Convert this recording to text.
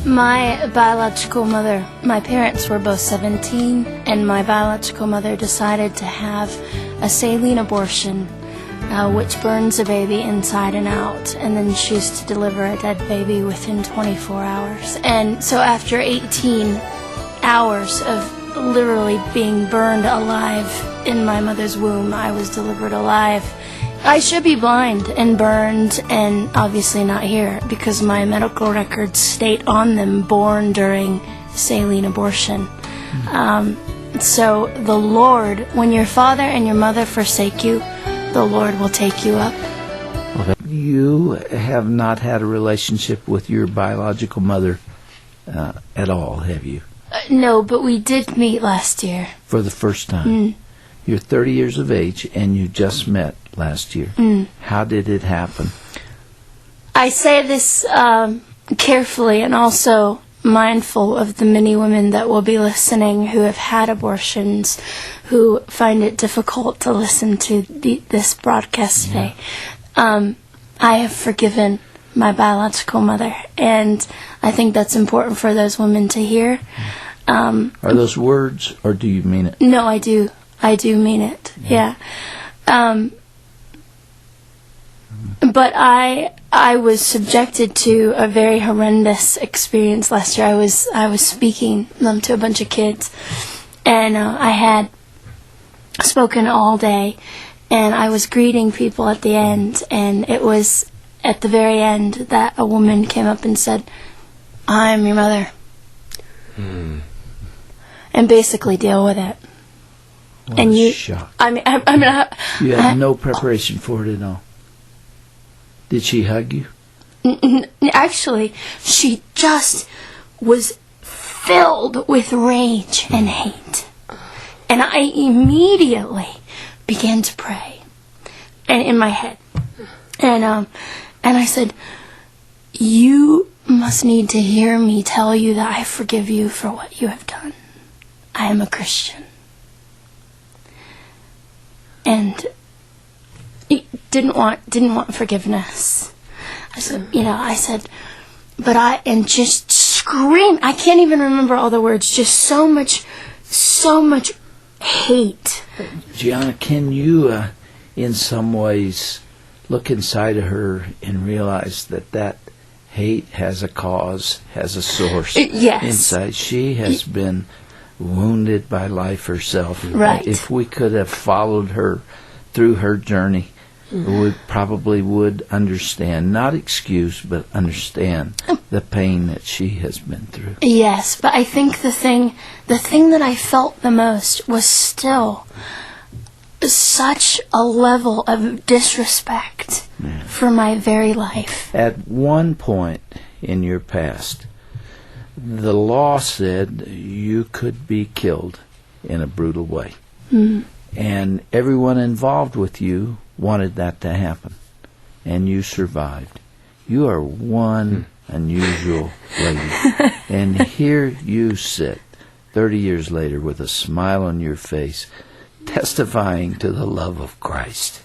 My biological mother, my parents were both 17, and my biological mother decided to have a saline abortion, which burns a baby inside and out, and then she used to deliver a dead baby within 24 hours. And so after 18 hours of literally being burned alive in my mother's womb, I was delivered alive. I should be blind and burned and obviously not here because my medical records state on them born during saline abortion. So the Lord, when your father and your mother forsake you, the Lord will take you up. You have not had a relationship with your biological mother at all, have you? No, but we did meet last year. For the first time? You're 30 years of age and you just met last year. How did it happen? I say this carefully and also mindful of the many women that will be listening who have had abortions, who find it difficult to listen to this broadcast today. I have forgiven my biological mother, and I think that's important for those women to hear. Are those words, or do you mean it? No, I do. I do mean it, yeah. But I was subjected to a very horrendous experience last year. I was speaking to a bunch of kids, and I had spoken all day, and I was greeting people at the end, and it was at the very end that a woman came up and said, "I'm your mother," and basically deal with it. What and a shock. You had no preparation for it at all. Did she hug you? Actually, she just was filled with rage and hate. And I immediately began to pray, and in my head. And I said, "You must need to hear me tell you that I forgive you for what you have done. I am a Christian." And didn't want forgiveness. I said, and just scream. I can't even remember all the words. Just so much hate. Gianna, can you, in some ways, look inside of her and realize that hate has a cause, has a source? Yes. Inside, she has been wounded by life herself. Right. If we could have followed her through her journey, we probably would understand, not excuse, but understand the pain that she has been through. Yes, but I think the thing that I felt the most was still such a level of disrespect for my very life. At one point in your past, the law said you could be killed in a brutal way. And everyone involved with you wanted that to happen. And you survived. You are one unusual lady. And here you sit, 30 years later, with a smile on your face, testifying to the love of Christ.